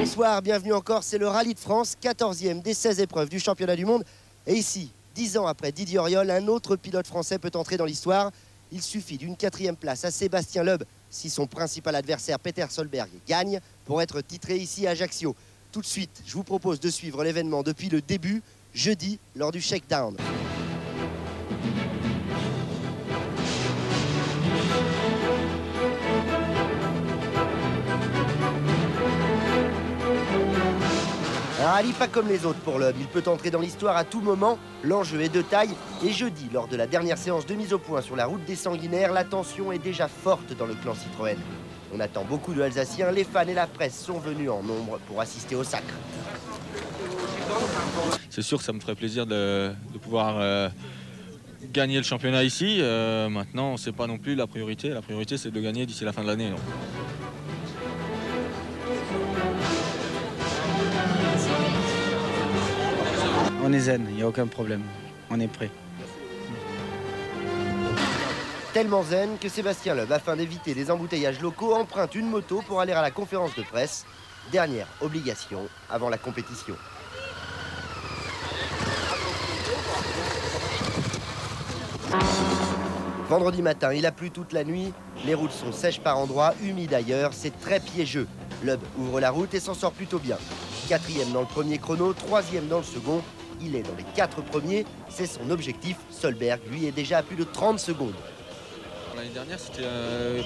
Bonsoir, bienvenue encore, c'est le Rallye de France, 14e des 16 épreuves du championnat du monde. Et ici, 10 ans après Didier Auriol, un autre pilote français peut entrer dans l'histoire. Il suffit d'une 4e place à Sébastien Loeb si son principal adversaire Peter Solberg gagne pour être titré ici à Ajaccio. Tout de suite, je vous propose de suivre l'événement depuis le début, jeudi, lors du shakedown. Un rallye pas comme les autres pour Loeb, il peut entrer dans l'histoire à tout moment, l'enjeu est de taille. Et jeudi, lors de la dernière séance de mise au point sur la route des Sanguinaires, la tension est déjà forte dans le clan Citroën. On attend beaucoup de Alsaciens, les fans et la presse sont venus en nombre pour assister au sacre. C'est sûr que ça me ferait plaisir de pouvoir gagner le championnat ici. Maintenant, c'est pas non plus la priorité. La priorité, c'est de gagner d'ici la fin de l'année. On est zen, il n'y a aucun problème. On est prêt. Tellement zen que Sébastien Loeb, afin d'éviter les embouteillages locaux, emprunte une moto pour aller à la conférence de presse. Dernière obligation avant la compétition. Vendredi matin, il a plu toute la nuit. Les routes sont sèches par endroits, humides ailleurs. C'est très piégeux. Loeb ouvre la route et s'en sort plutôt bien. 4e dans le premier chrono, 3e dans le second. Il est dans les 4 premiers. C'est son objectif. Solberg, lui, est déjà à plus de 30 secondes. L'année dernière, c'était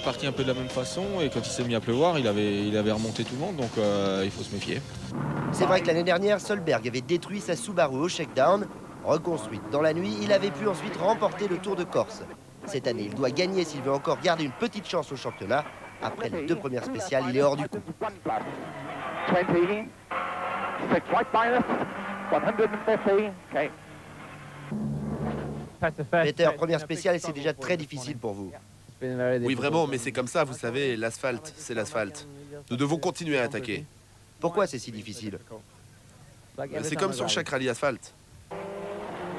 parti un peu de la même façon. Et quand il s'est mis à pleuvoir, il avait remonté tout le monde. Donc il faut se méfier. C'est vrai que l'année dernière, Solberg avait détruit sa Subaru au shakedown. Reconstruite dans la nuit, il avait pu ensuite remporter le Tour de Corse. Cette année, il doit gagner s'il veut encore garder une petite chance au championnat. Après les 2 premières spéciales, il est hors du coup. Peter, première spéciale, c'est déjà très difficile pour vous. Oui, vraiment, mais c'est comme ça, vous savez, l'asphalte, c'est l'asphalte. Nous devons continuer à attaquer. Pourquoi c'est si difficile? C'est comme sur chaque rallye asphalte.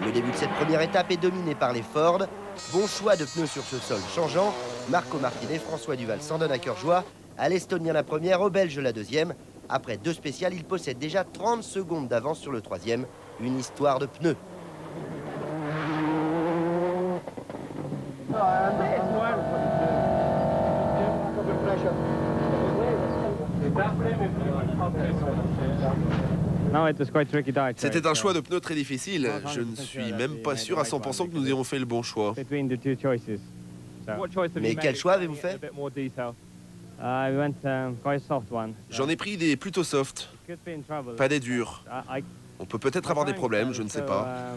Le début de cette première étape est dominé par les Ford. Bon choix de pneus sur ce sol changeant. Marco Martin et François Duval s'en donnent à cœur joie. À l'Estonien la première, au Belge la deuxième. Après 2 spéciales, il possède déjà 30 secondes d'avance sur le 3e. Une histoire de pneus. C'était un choix de pneus très difficile. Je ne suis même pas sûr à 100% que nous ayons fait le bon choix. Mais quel choix avez-vous fait? J'en ai pris des plutôt soft, pas des durs. On peut peut-être avoir des problèmes, je ne sais pas.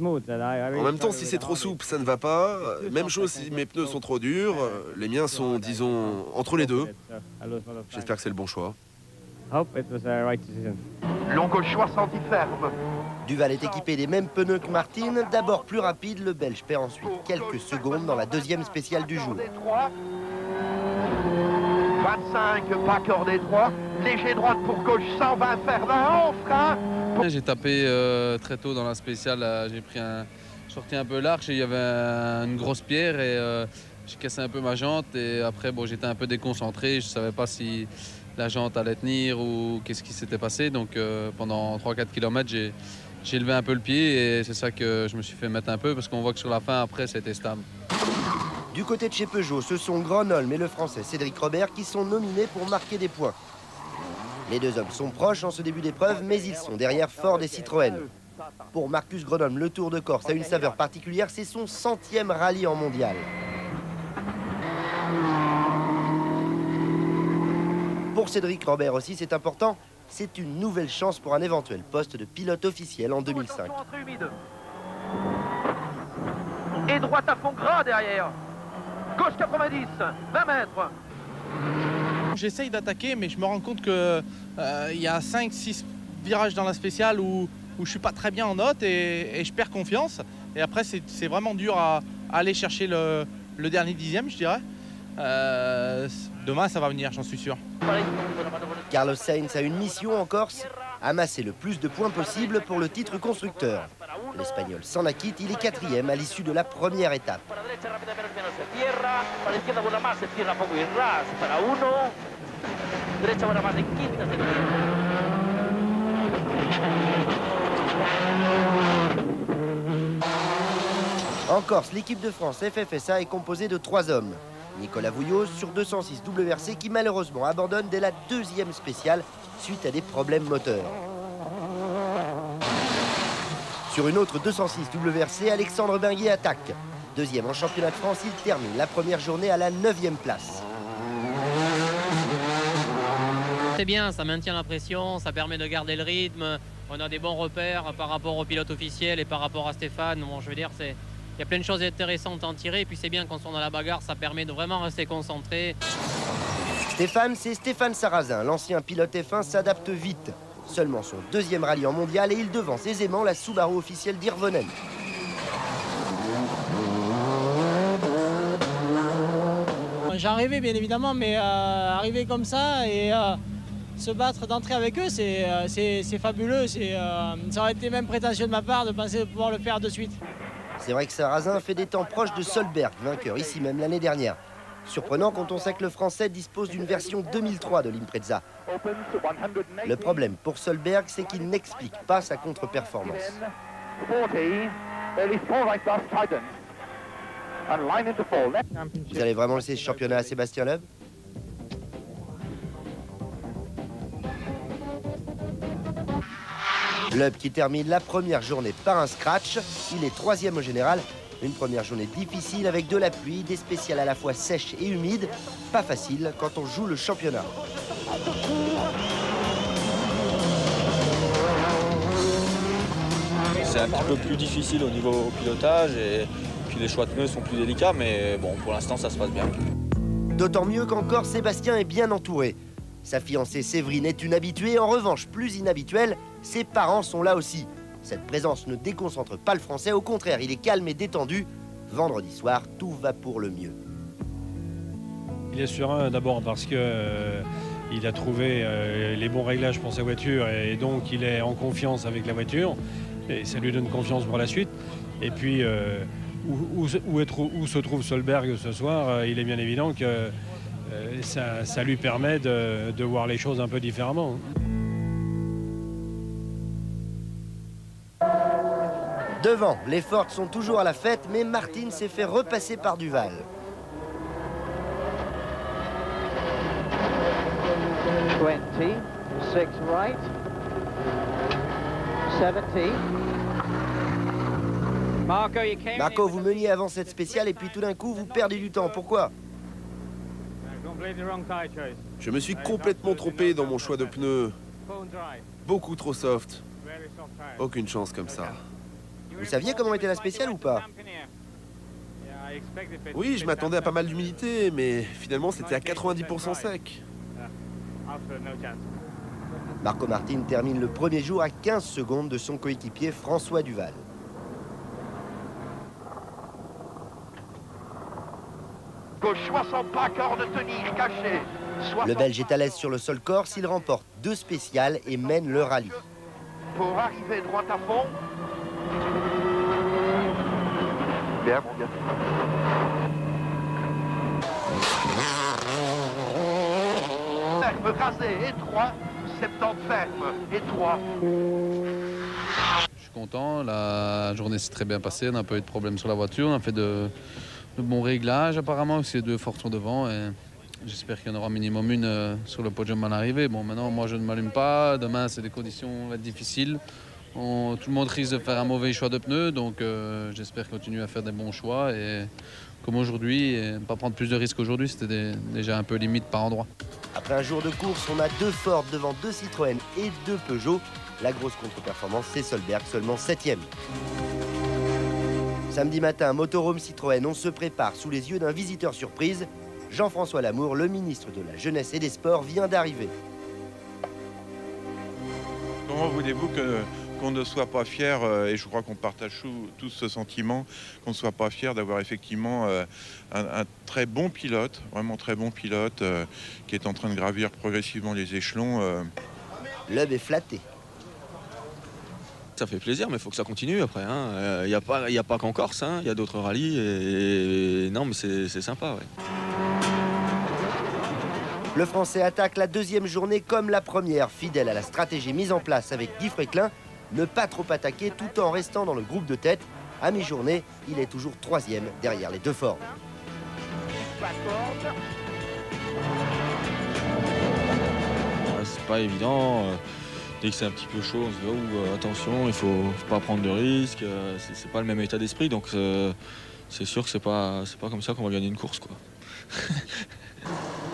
En même temps, si c'est trop souple, ça ne va pas. Même chose si mes pneus sont trop durs. Les miens sont, disons, entre les deux. J'espère que c'est le bon choix. Long gauchois senti ferme. Duval est équipé des mêmes pneus que Martin. D'abord plus rapide, le Belge perd ensuite quelques secondes dans la 2e spéciale du jour. 25, pas cordé droit. Léger droite pour gauche, 120 Ferdin en frein. J'ai tapé très tôt dans la spéciale. J'ai pris sorti un peu l'arche et il y avait une grosse pierre et j'ai cassé un peu ma jante. Et après, bon, j'étais un peu déconcentré. Je ne savais pas si la jante allait tenir ou qu'est-ce qui s'était passé. Donc pendant 3-4 km, j'ai levé un peu le pied et c'est ça que je me suis fait mettre un peu parce qu'on voit que sur la fin, après, c'était stable. Du côté de chez Peugeot, ce sont Gronholm et le Français Cédric Robert qui sont nominés pour marquer des points. Les 2 hommes sont proches en ce début d'épreuve, mais ils sont derrière Ford et Citroën. Pour Marcus Gronholm, le Tour de Corse a une saveur particulière, c'est son 100e rallye en mondial. Pour Cédric Robert aussi, c'est important, c'est une nouvelle chance pour un éventuel poste de pilote officiel en 2005. Et droite à fond gras derrière. Gauche 90, 20 mètres. J'essaye d'attaquer, mais je me rends compte que il y a 5-6 virages dans la spéciale où je suis pas très bien en note et je perds confiance. Et après, c'est vraiment dur à aller chercher le dernier 10e, je dirais. Demain, ça va venir, j'en suis sûr. Carlos Sainz a une mission en Corse, amasser le plus de points possible pour le titre constructeur. L'Espagnol s'en acquitte, il est 4e à l'issue de la première étape. En Corse, l'équipe de France FFSA est composée de 3 hommes. Nicolas Vouilloz sur 206 WRC qui malheureusement abandonne dès la 2e spéciale suite à des problèmes moteurs. Sur une autre 206 WRC, Alexandre Benguier attaque. 2e en championnat de France, il termine la première journée à la 9e place. C'est bien, ça maintient la pression, ça permet de garder le rythme. On a des bons repères par rapport au pilote officiel et par rapport à Stéphane. Bon, je veux dire, il y a plein de choses intéressantes à en tirer. Et puis c'est bien quand on est dans la bagarre, ça permet de vraiment rester concentré. Stéphane, c'est Stéphane Sarrazin. L'ancien pilote F1 s'adapte vite. Seulement son 2e rallye en mondial et il devance aisément la Subaru officielle d'Irvonen. J'ai rêvé bien évidemment, mais arriver comme ça et se battre d'entrée avec eux, c'est fabuleux. Ça aurait été même prétentieux de ma part de penser pouvoir le faire de suite. C'est vrai que Sarrazin fait des temps proches de Solberg, vainqueur ici même l'année dernière. Surprenant quand on sait que le Français dispose d'une version 2003 de l'Impreza. Le problème pour Solberg, c'est qu'il n'explique pas sa contre-performance. Vous allez vraiment laisser ce championnat à Sébastien Loeb? Loeb qui termine la première journée par un scratch. Il est 3e au général. Une première journée difficile avec de la pluie, des spéciales à la fois sèches et humides. Pas facile quand on joue le championnat. C'est un petit peu plus difficile au niveau pilotage et puis les choix de pneus sont plus délicats, mais bon, pour l'instant ça se passe bien. D'autant mieux qu'encore Sébastien est bien entouré. Sa fiancée Séverine est une habituée, en revanche plus inhabituelle, ses parents sont là aussi. Cette présence ne déconcentre pas le Français, au contraire, il est calme et détendu. Vendredi soir, tout va pour le mieux. Il est serein d'abord parce que il a trouvé les bons réglages pour sa voiture et donc il est en confiance avec la voiture et ça lui donne confiance pour la suite. Et puis où se trouve Solberg ce soir, il est bien évident que ça lui permet de voir les choses un peu différemment. Devant, les Ford sont toujours à la fête, mais Martin s'est fait repasser par Duval. Right. 70. Marco, vous meniez avant cette spéciale et puis tout d'un coup, vous perdez du temps. Pourquoi? Je me suis complètement trompé dans mon choix de pneus. Beaucoup trop soft. Aucune chance comme ça. Vous saviez comment était la spéciale ou pas? Oui, je m'attendais à pas mal d'humidité, mais finalement c'était à 90% sec. Marco Martin termine le premier jour à 15 secondes de son coéquipier François Duval. Gauche 60 pas, corps de tenir caché. Le Belge est à l'aise sur le sol corse, il remporte 2 spéciales et mène le rallye. Pour arriver droit à fond. Bien, mon gars. Ferme rasé, étroit. 70 ferme, étroit. Je suis content, la journée s'est très bien passée, on n'a pas eu de problème sur la voiture, on a fait de bons réglages apparemment, parce que les 2 Ford sont devant et j'espère qu'il y en aura minimum une sur le podium à l'arrivée. Bon, maintenant moi je ne m'allume pas, demain c'est des conditions difficiles. Tout le monde risque de faire un mauvais choix de pneus, donc j'espère continuer à faire des bons choix et comme aujourd'hui, et pas prendre plus de risques aujourd'hui, c'était déjà un peu limite par endroit. Après un jour de course, on a 2 Ford devant 2 Citroën et 2 Peugeot. La grosse contre-performance, c'est Solberg, seulement 7e. Samedi matin, motorhome Citroën, on se prépare sous les yeux d'un visiteur surprise. Jean-François Lamour, le ministre de la Jeunesse et des Sports, vient d'arriver. Comment voulez-vous qu'on ne soit pas fier, et je crois qu'on partage tous ce sentiment, qu'on ne soit pas fier d'avoir effectivement un très bon pilote, vraiment très bon pilote, qui est en train de gravir progressivement les échelons. Loeb est flatté. Ça fait plaisir, mais il faut que ça continue après. Il n'y a pas qu'en Corse, il y a d'autres rallyes et non, mais c'est sympa. Ouais. Le Français attaque la 2e journée comme la première, fidèle à la stratégie mise en place avec Guy Fréquelin, ne pas trop attaquer tout en restant dans le groupe de tête. À mi-journée, il est toujours 3e derrière les deux Ford. C'est pas évident. Dès que c'est un petit peu chaud, on se dit oh, attention, il faut pas prendre de risques. C'est pas le même état d'esprit, donc c'est sûr que c'est pas comme ça qu'on va gagner une course, quoi.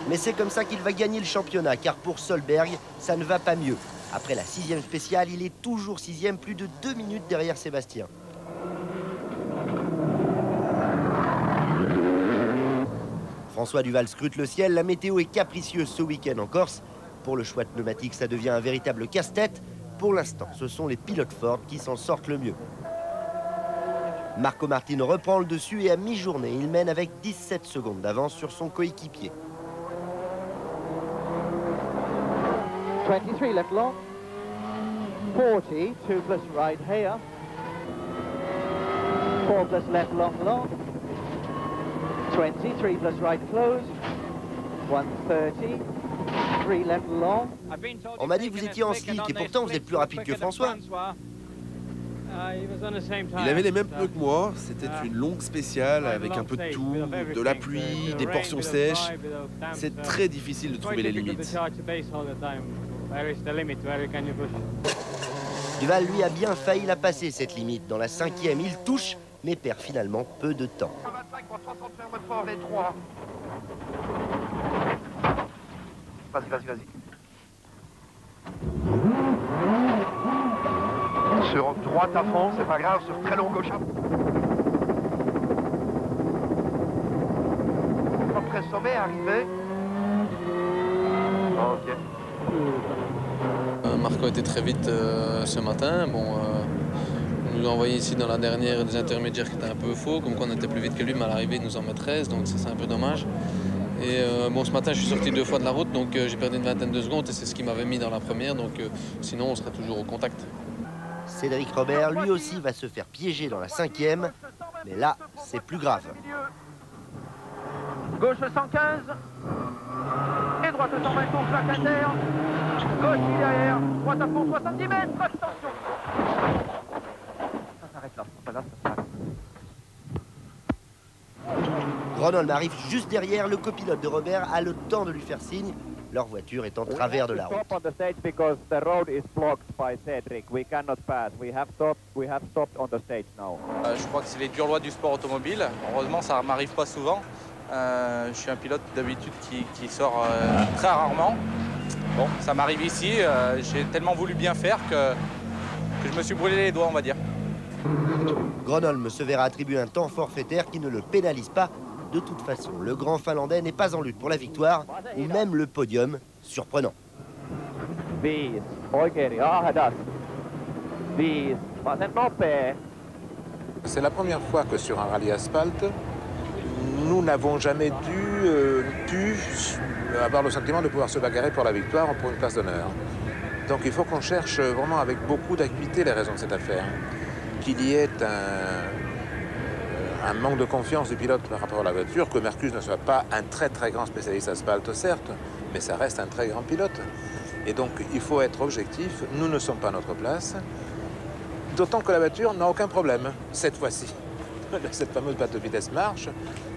Mais c'est comme ça qu'il va gagner le championnat, car pour Solberg, ça ne va pas mieux. Après la 6e spéciale, il est toujours 6e, plus de 2 minutes derrière Sébastien. François Duval scrute le ciel, la météo est capricieuse ce week-end en Corse. Pour le choix de pneumatique, ça devient un véritable casse-tête. Pour l'instant, ce sont les pilotes Ford qui s'en sortent le mieux. Marco Martin reprend le dessus et à mi-journée, il mène avec 17 secondes d'avance sur son coéquipier. 23 left long, 40, 2 plus right here, 4 plus left long long, 20, 3 plus right close, 130, 3 left long. On m'a dit que vous étiez en slick et pourtant vous êtes plus rapide que François. Il avait les mêmes pneus que moi, c'était une longue spéciale avec un peu de tout, de la pluie, des portions sèches. C'est très difficile de trouver les limites. Duval, lui, a bien failli la passer cette limite. Dans la 5e, il touche, mais perd finalement peu de temps. 25 pour 60 ferme fort et 3. Vas-y. Sur droite à fond, c'est pas grave, sur très long gauche à fond. Après sommet arrivé. Ok. Marco était très vite ce matin. Bon, on nous a envoyé ici dans la dernière des intermédiaires qui étaient un peu faux, comme qu'on était plus vite que lui, mais à l'arrivée il nous en met 13, donc ça c'est un peu dommage. Et bon, ce matin je suis sorti 2 fois de la route, donc j'ai perdu une vingtaine de secondes et c'est ce qui m'avait mis dans la première, donc sinon on serait toujours au contact. Cédric Robert, lui aussi, va se faire piéger dans la 5e, mais là, c'est plus grave. Gauche 115. Et droite 120 tours, plaque inter. Gauche derrière. Droite à fond 70 mètres. Attention. Ça s'arrête là. Voilà, ça s'arrête. Gronholm arrive juste derrière. Le copilote de Robert a le temps de lui faire signe. Leur voiture est en travers de la route. Je crois que c'est les dures lois du sport automobile. Heureusement, ça ne m'arrive pas souvent. Je suis un pilote d'habitude qui sort très rarement. Bon, ça m'arrive ici. J'ai tellement voulu bien faire que je me suis brûlé les doigts, on va dire. Gronholm se verra attribuer un temps forfaitaire qui ne le pénalise pas. De toute façon, le grand Finlandais n'est pas en lutte pour la victoire ou même le podium. Surprenant. C'est la première fois que sur un rallye asphalte, nous n'avons jamais pu avoir le sentiment de pouvoir se bagarrer pour la victoire ou pour une place d'honneur. Donc il faut qu'on cherche vraiment avec beaucoup d'acuité les raisons de cette affaire. Qu'il y ait un manque de confiance du pilote par rapport à la voiture, que Mercus ne soit pas un très grand spécialiste asphalte, certes, mais ça reste un très grand pilote. Et donc il faut être objectif, nous ne sommes pas à notre place, d'autant que la voiture n'a aucun problème, cette fois-ci. Cette fameuse batte de vitesse marche,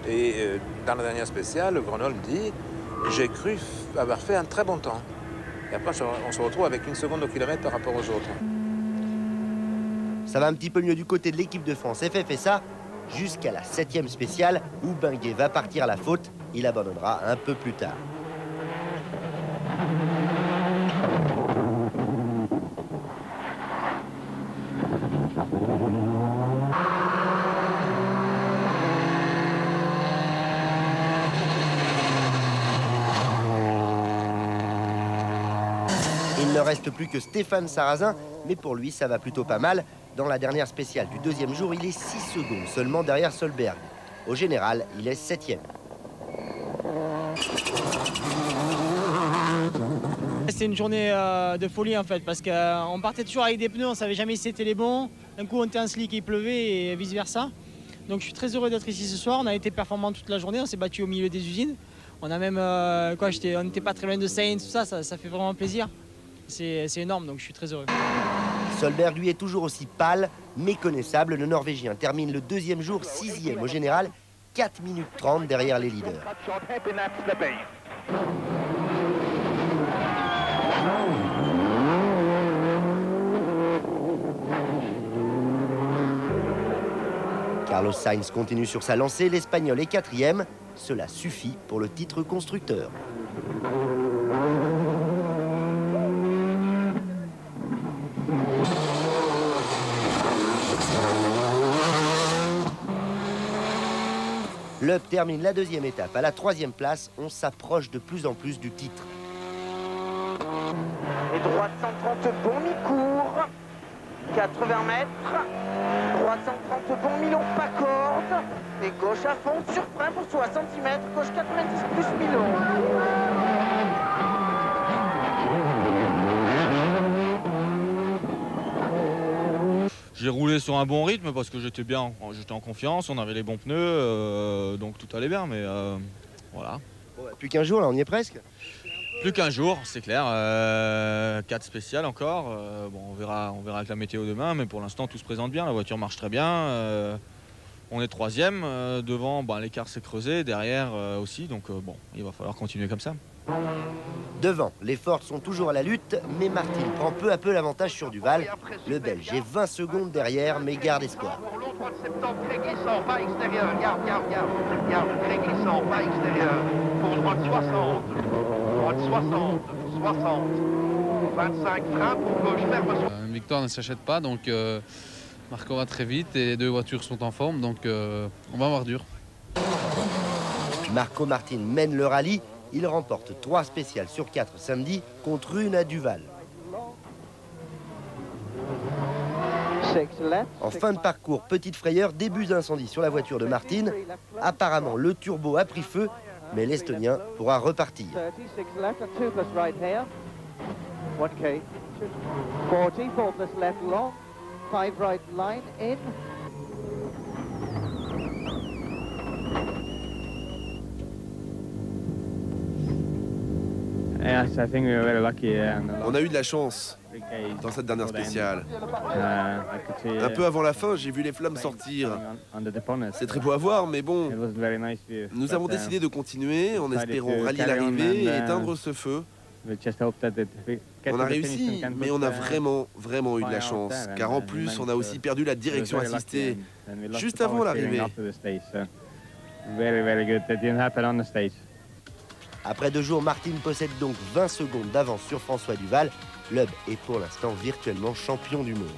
et dans la dernière spéciale, Gronholm dit « j'ai cru avoir fait un très bon temps ». Et après on se retrouve avec 1 seconde au kilomètre par rapport aux autres. Ça va un petit peu mieux du côté de l'équipe de France FFSA, jusqu'à la 7e spéciale où Benguet va partir à la faute. Il abandonnera un peu plus tard. Il ne reste plus que Stéphane Sarrazin, mais pour lui, ça va plutôt pas mal. Dans la dernière spéciale du 2e jour, il est 6 secondes seulement derrière Solberg. Au général, il est 7e. C'était une journée de folie en fait, parce qu'on partait toujours avec des pneus, on savait jamais si c'était les bons. Un coup on était en slick et il pleuvait et vice versa. Donc je suis très heureux d'être ici ce soir. On a été performants toute la journée, on s'est battu au milieu des usines. On a même, on n'était pas très loin de Sainz, tout ça, ça fait vraiment plaisir. C'est énorme, donc je suis très heureux. Solberg, lui, est toujours aussi pâle, méconnaissable. Le Norvégien termine le deuxième jour 6e au général, 4 minutes 30 derrière les leaders. Carlos Sainz continue sur sa lancée, l'Espagnol est 4e. Cela suffit pour le titre constructeur. Loeb termine la deuxième étape à la 3e place. On s'approche de plus en plus du titre. Et droite 130, bon mi-court. 80 mètres. Droite 130, bon mi-long, pas corde. Et gauche à fond, sur frein pour 60 cm. Gauche 90 plus mi-long. J'ai roulé sur un bon rythme parce que j'étais en confiance, on avait les bons pneus, donc tout allait bien, mais voilà. Bon, plus qu'un jour, là, on y est presque. Plus qu'un jour, c'est clair. 4 spéciales encore. Bon, on verra avec la météo demain, mais pour l'instant, tout se présente bien. La voiture marche très bien. On est 3e. Devant, l'écart s'est creusé. Derrière aussi. Donc, bon, il va falloir continuer comme ça. Devant, les Ford sont toujours à la lutte, mais Martin prend peu à peu l'avantage sur Duval. Le Belge est 20 secondes derrière, mais garde espoir. Pour l'autre droite septembre, très glissant, pas extérieur. Garde, très glissant, pas extérieur. Pour droite 60. Droite 60, 60. 25 freins pour gauche, ferme. Une victoire ne s'achète pas, donc Marco va très vite et les deux voitures sont en forme, donc on va avoir dur. Marco Martin mène le rallye. Il remporte 3 spéciales sur 4 samedi contre une à Duval. En fin de parcours, petite frayeur, début d'incendie sur la voiture de Martin. Apparemment, le turbo a pris feu, mais l'Estonien pourra repartir. On a eu de la chance dans cette dernière spéciale. Un peu avant la fin, j'ai vu les flammes sortir. C'est très beau à voir, mais bon, nous avons décidé de continuer en espérant rallier l'arrivée et éteindre ce feu. On a réussi, mais on a vraiment eu de la chance, car en plus, on a aussi perdu la direction assistée juste avant l'arrivée. Après 2 jours, Martin possède donc 20 secondes d'avance sur François Duval. Loeb est pour l'instant virtuellement champion du monde.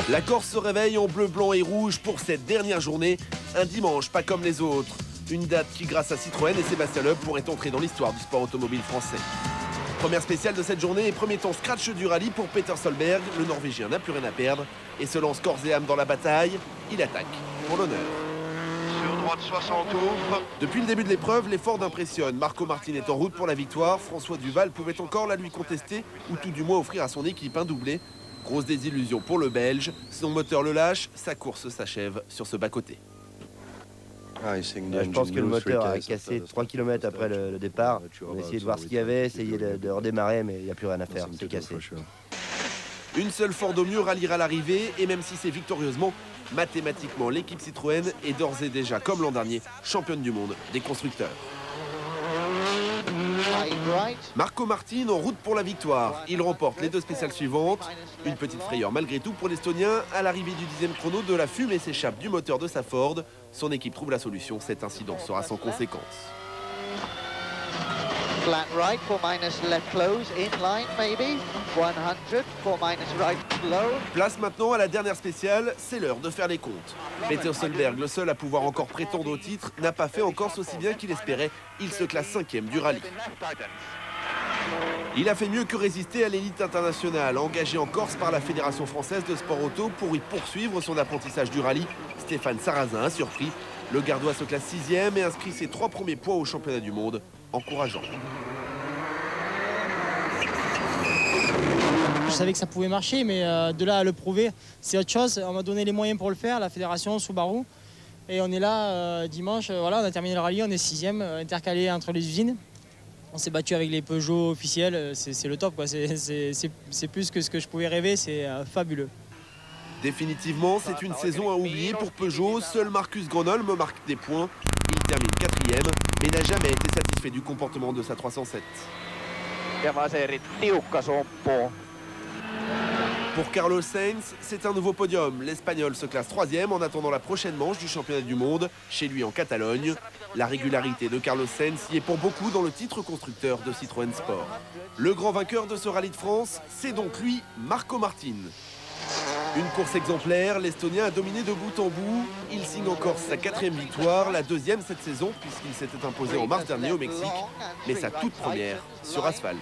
La Corse se réveille en bleu, blanc et rouge pour cette dernière journée. Un dimanche pas comme les autres. Une date qui, grâce à Citroën et Sébastien Loeb, pourrait entrer dans l'histoire du sport automobile français. Première spéciale de cette journée et premier temps scratch du rallye pour Peter Solberg. Le Norvégien n'a plus rien à perdre et se lance corps et âme dans la bataille. Il attaque pour l'honneur. Sur droite 60 ouvre. Depuis le début de l'épreuve, les Ford impressionnent. Marco Martin est en route pour la victoire. François Duval pouvait encore la lui contester ou tout du moins offrir à son équipe un doublé. Grosse désillusion pour le Belge. Son moteur le lâche. Sa course s'achève sur ce bas-côté. Je pense que le moteur a cassé 3 km après le départ. On a essayé de voir ce qu'il y avait, essayé de redémarrer, mais il n'y a plus rien à faire, c'est cassé. Une seule Ford au mieux ralliera l'arrivée, et même si c'est victorieusement, mathématiquement, l'équipe Citroën est d'ores et déjà, comme l'an dernier, championne du monde des constructeurs. Marco Martin en route pour la victoire. Il remporte les 2 spéciales suivantes. Une petite frayeur malgré tout pour l'Estonien. À l'arrivée du 10e chrono, de la fumée s'échappe du moteur de sa Ford. Son équipe trouve la solution. Cet incident sera sans conséquence. Flat right, 4 minus left close, in line maybe, 100, 4 minus right low. Place maintenant à la dernière spéciale, c'est l'heure de faire les comptes. Peter Solberg, le seul à pouvoir encore prétendre au titre, n'a pas fait en Corse aussi bien qu'il espérait. Il se classe 5e du rallye. Il a fait mieux que résister à l'élite internationale, engagée en Corse par la Fédération française de sport auto pour y poursuivre son apprentissage du rallye. Stéphane Sarrazin a surpris. Le Gardois se classe 6e et inscrit ses 3 premiers points au championnat du monde. Encourageant. Je savais que ça pouvait marcher, mais de là à le prouver, c'est autre chose. On m'a donné les moyens pour le faire, la fédération, Subaru. Et on est là dimanche, voilà, on a terminé le rallye, on est 6e, intercalé entre les usines. On s'est battu avec les Peugeot officiels, c'est le top, quoi. C'est plus que ce que je pouvais rêver, c'est fabuleux. Définitivement, c'est une saison à oublier pour Peugeot. Seul Marcus Gronholm marque des points. Il termine 4e, mais n'a jamais été satisfait du comportement de sa 307. Pour Carlos Sainz, c'est un nouveau podium. L'Espagnol se classe 3e en attendant la prochaine manche du championnat du monde, chez lui en Catalogne. La régularité de Carlos Sainz y est pour beaucoup dans le titre constructeur de Citroën Sport. Le grand vainqueur de ce rallye de France, c'est donc lui, Marco Martin. Une course exemplaire, l'Estonien a dominé de bout en bout. Il signe encore sa 4e victoire, la 2e cette saison puisqu'il s'était imposé en mars dernier au Mexique, mais sa toute première sur asphalte.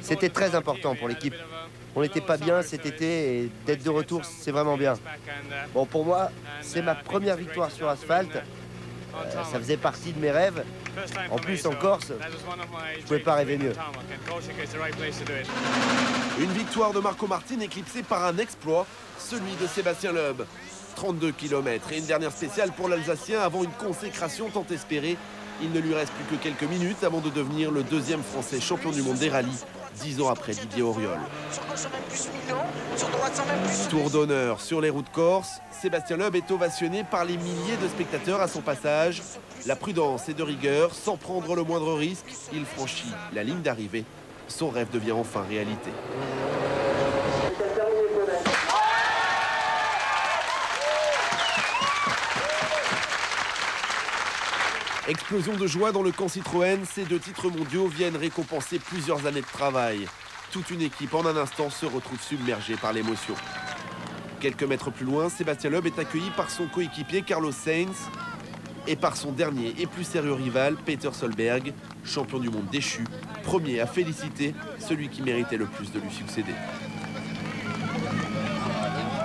C'était très important pour l'équipe. On n'était pas bien cet été et d'être de retour, c'est vraiment bien. Bon, pour moi, c'est ma première victoire sur asphalte. Ça faisait partie de mes rêves. En plus, en Corse, je ne pouvais pas rêver mieux. Une victoire de Marco Martin éclipsée par un exploit, celui de Sébastien Loeb. 32 km et une dernière spéciale pour l'Alsacien avant une consécration tant espérée. Il ne lui reste plus que quelques minutes avant de devenir le 2e Français champion du monde des rallyes, 10 ans après Didier Auriol. Tour d'honneur sur les routes corses, Sébastien Loeb est ovationné par les milliers de spectateurs à son passage. La prudence est de rigueur, sans prendre le moindre risque, il franchit la ligne d'arrivée. Son rêve devient enfin réalité. Explosion de joie dans le camp Citroën, ces 2 titres mondiaux viennent récompenser plusieurs années de travail. Toute une équipe en un instant se retrouve submergée par l'émotion. Quelques mètres plus loin, Sébastien Loeb est accueilli par son coéquipier Carlos Sainz et par son dernier et plus sérieux rival, Peter Solberg, champion du monde déchu, premier à féliciter celui qui méritait le plus de lui succéder.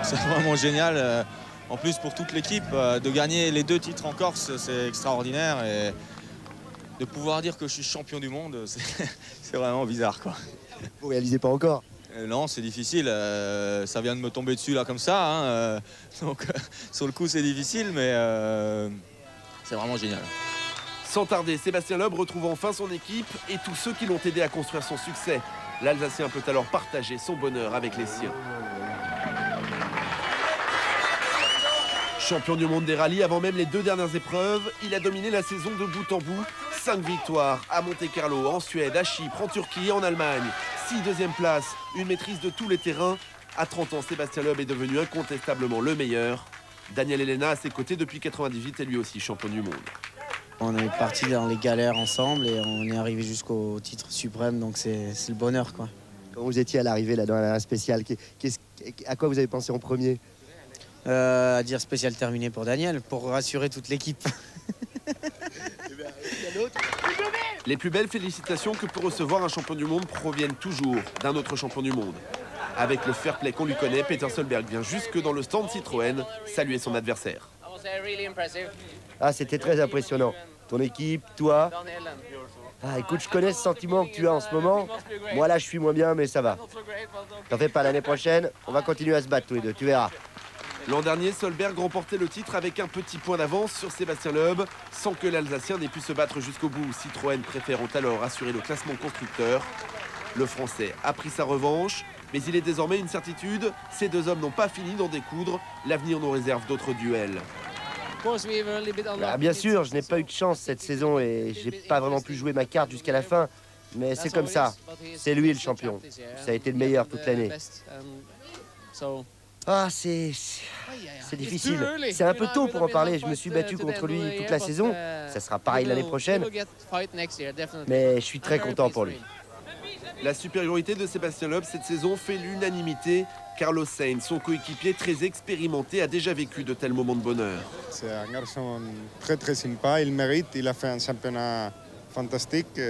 C'est vraiment génial. En plus, pour toute l'équipe, de gagner les 2 titres en Corse, c'est extraordinaire. Et de pouvoir dire que je suis champion du monde, c'est vraiment bizarre, quoi. Vous ne réalisez pas encore? Non, c'est difficile. Ça vient de me tomber dessus là comme ça. Hein, donc, sur le coup, c'est difficile, mais c'est vraiment génial. Sans tarder, Sébastien Loeb retrouve enfin son équipe et tous ceux qui l'ont aidé à construire son succès. L'Alsacien peut alors partager son bonheur avec les siens. Champion du monde des rallyes avant même les 2 dernières épreuves, il a dominé la saison de bout en bout. 5 victoires à Monte-Carlo, en Suède, à Chypre, en Turquie, en Allemagne. 6 deuxièmes places, une maîtrise de tous les terrains. À 30 ans, Sébastien Loeb est devenu incontestablement le meilleur. Daniel Elena à ses côtés depuis 98 est lui aussi champion du monde. On est parti dans les galères ensemble et on est arrivé jusqu'au titre suprême, donc c'est le bonheur, quoi. Quand vous étiez à l'arrivée là dans la spéciale, à quoi vous avez pensé en premier? À dire spécial terminé pour Daniel, pour rassurer toute l'équipe. Les plus belles félicitations que peut recevoir un champion du monde proviennent toujours d'un autre champion du monde. Avec le fair play qu'on lui connaît, Peter Solberg vient jusque dans le stand Citroën saluer son adversaire. Ah, c'était très impressionnant. Ton équipe, toi. Ah, écoute, je connais ce sentiment que tu as en ce moment. Moi là, je suis moins bien, mais ça va. T'en fais pas, l'année prochaine, on va continuer à se battre tous les deux, tu verras. L'an dernier, Solberg remportait le titre avec un petit point d'avance sur Sébastien Loeb, sans que l'Alsacien n'ait pu se battre jusqu'au bout. Citroën préférant alors assurer le classement constructeur. Le Français a pris sa revanche, mais il est désormais une certitude, ces 2 hommes n'ont pas fini d'en découdre, l'avenir nous réserve d'autres duels. Ah, bien sûr, je n'ai pas eu de chance cette saison et j'ai pas vraiment pu jouer ma carte jusqu'à la fin, mais c'est comme ça, c'est lui le champion, ça a été le meilleur toute l'année. Ah, c'est difficile. C'est un peu tôt pour en parler. Je me suis battu contre lui toute la saison. Ça sera pareil l'année prochaine. Mais je suis très content pour lui. La supériorité de Sébastien Loeb cette saison fait l'unanimité. Carlos Sainz, son coéquipier très expérimenté, a déjà vécu de tels moments de bonheur. C'est un garçon très très sympa. Il mérite. Il a fait un championnat fantastique.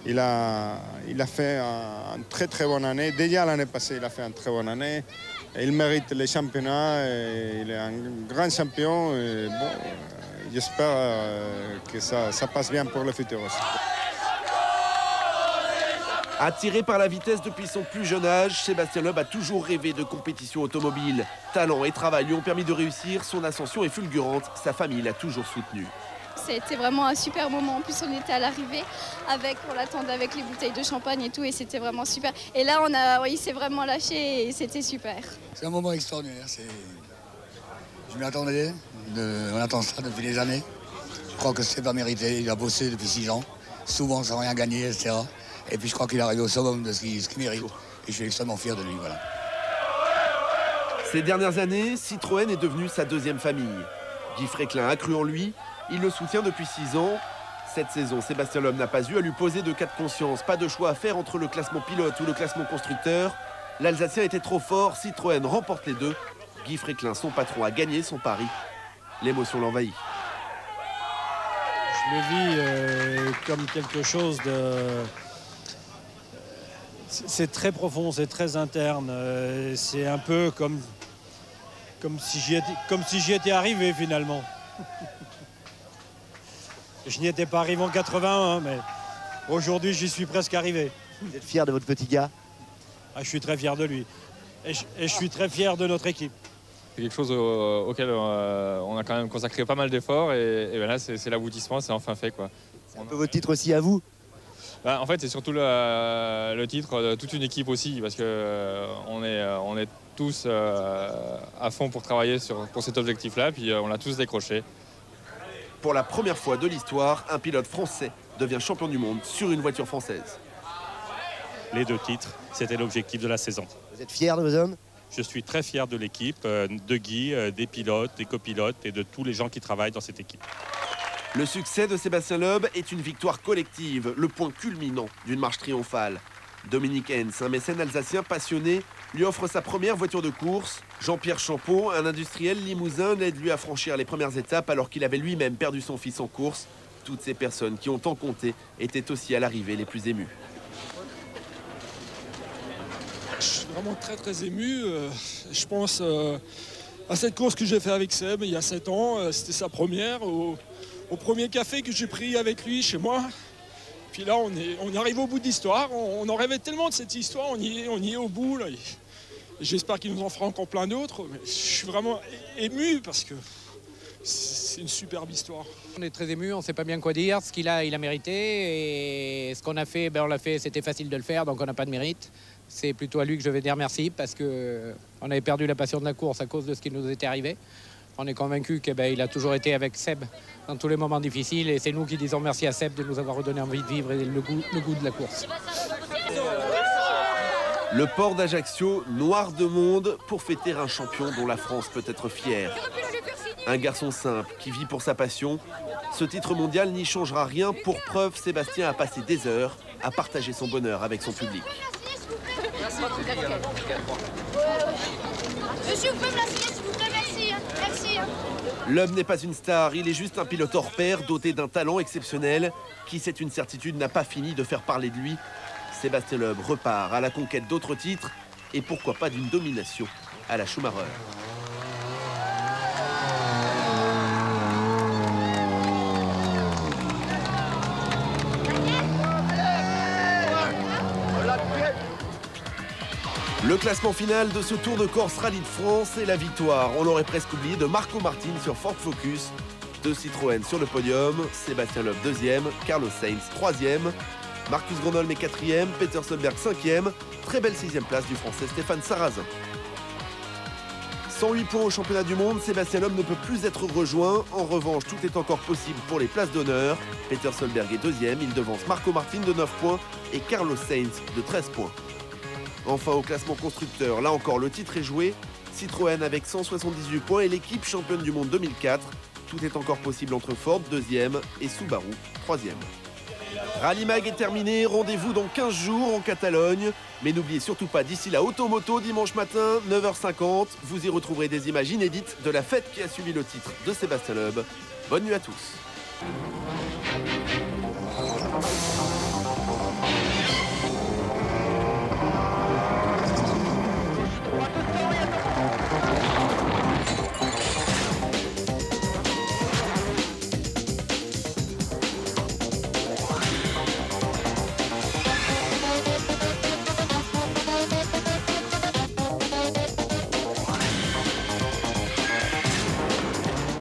Il a fait une très très bonne année. Déjà l'année passée, il a fait une très bonne année. Il mérite les championnats. Il est un grand champion. Bon, j'espère que ça passe bien pour le futur aussi. Attiré par la vitesse depuis son plus jeune âge, Sébastien Loeb a toujours rêvé de compétition automobile. Talent et travail lui ont permis de réussir, son ascension est fulgurante, sa famille l'a toujours soutenu. C'était vraiment un super moment. En plus, on était à l'arrivée, on l'attendait avec les bouteilles de champagne et tout, et c'était vraiment super. Et là, il s'est vraiment lâché et c'était super. C'est un moment extraordinaire. Je m'y attendais. On attend ça depuis des années. Je crois que c'est pas mérité. Il a bossé depuis 6 ans, souvent sans rien gagner, etc. Et puis je crois qu'il est arrivé au summum de ce qu'il mérite. Et je suis extrêmement fier de lui. Voilà. Ces dernières années, Citroën est devenu sa deuxième famille. Guy Fréquelin a cru en lui. Il le soutient depuis 6 ans. Cette saison, Sébastien Loeb n'a pas eu à lui poser de cas de conscience. Pas de choix à faire entre le classement pilote ou le classement constructeur. L'Alsacien était trop fort. Citroën remporte les deux. Guy Fréquelin, son patron, a gagné son pari. L'émotion l'envahit. Je le vis comme quelque chose de... C'est très profond, c'est très interne. C'est un peu comme si j'y étais arrivé finalement. Je n'y étais pas arrivé en 81, mais aujourd'hui j'y suis presque arrivé. Vous êtes fier de votre petit gars? Je suis très fier de lui. Et je suis très fier de notre équipe. C'est quelque chose auquel on a quand même consacré pas mal d'efforts et là c'est l'aboutissement, c'est enfin fait, quoi. C'est un peu votre titre aussi à vous? En fait, c'est surtout le titre de toute une équipe aussi, parce que on est tous à fond pour travailler pour cet objectif-là, puis on l'a tous décroché. Pour la première fois de l'histoire, un pilote français devient champion du monde sur une voiture française. Les 2 titres, c'était l'objectif de la saison. Vous êtes fiers de vos hommes? Je suis très fier de l'équipe, de Guy, des pilotes, des copilotes et de tous les gens qui travaillent dans cette équipe. Le succès de Sébastien Loeb est une victoire collective, le point culminant d'une marche triomphale. Dominique Hens, un mécène alsacien passionné, lui offre sa première voiture de course. Jean-Pierre Champeau, un industriel limousin, l'aide lui à franchir les premières étapes alors qu'il avait lui-même perdu son fils en course. Toutes ces personnes qui ont tant compté étaient aussi à l'arrivée les plus émues. Je suis vraiment très ému. Je pense à cette course que j'ai fait avec Seb il y a 7 ans. C'était sa première. Au premier café que j'ai pris avec lui chez moi. Puis là, on arrive au bout de l'histoire. On en rêvait tellement de cette histoire. On y est au bout. Là. J'espère qu'il nous en fera encore plein d'autres. Mais je suis vraiment ému parce que c'est une superbe histoire. On est très ému, on ne sait pas bien quoi dire. Ce qu'il a, il a mérité. Et ce qu'on a fait, on l'a fait, c'était facile de le faire, donc on n'a pas de mérite. C'est plutôt à lui que je vais dire merci parce qu'on avait perdu la passion de la course à cause de ce qui nous était arrivé. On est convaincu qu'il a toujours été avec Seb dans tous les moments difficiles et c'est nous qui disons merci à Seb de nous avoir redonné envie de vivre et le goût de la course. Le port d'Ajaccio, noir de monde pour fêter un champion dont la France peut être fière. Un garçon simple qui vit pour sa passion. Ce titre mondial n'y changera rien. Pour preuve, Sébastien a passé des heures à partager son bonheur avec son public. Monsieur, vous pouvez me l'assigner s'il vous plaît, merci. Merci. L'homme n'est pas une star, il est juste un pilote hors pair doté d'un talent exceptionnel qui, c'est une certitude, n'a pas fini de faire parler de lui. Sébastien Loeb repart à la conquête d'autres titres et pourquoi pas d'une domination à la Schumacher. Le classement final de ce Tour de Corse Rallye de France est la victoire. On l'aurait presque oublié de Marco Martin sur Ford Focus. 2 Citroën sur le podium. Sébastien Loeb 2e, Carlos Sainz 3e, Marcus Grönholm est 4e, Peter Solberg 5e. Très belle 6e place du Français Stéphane Sarrazin. 108 points au championnat du monde, Sébastien Loeb ne peut plus être rejoint. En revanche, tout est encore possible pour les places d'honneur. Peter Solberg est 2e, il devance Marco Martin de 9 points et Carlos Sainz de 13 points. Enfin, au classement constructeur, là encore, le titre est joué. Citroën avec 178 points et l'équipe championne du monde 2004. Tout est encore possible entre Ford, 2e, et Subaru, 3e. Rallye Mag est terminé, rendez-vous dans 15 jours en Catalogne. Mais n'oubliez surtout pas, d'ici la Automoto, dimanche matin, 9h50, vous y retrouverez des images inédites de la fête qui a suivi le titre de Sébastien Loeb. Bonne nuit à tous.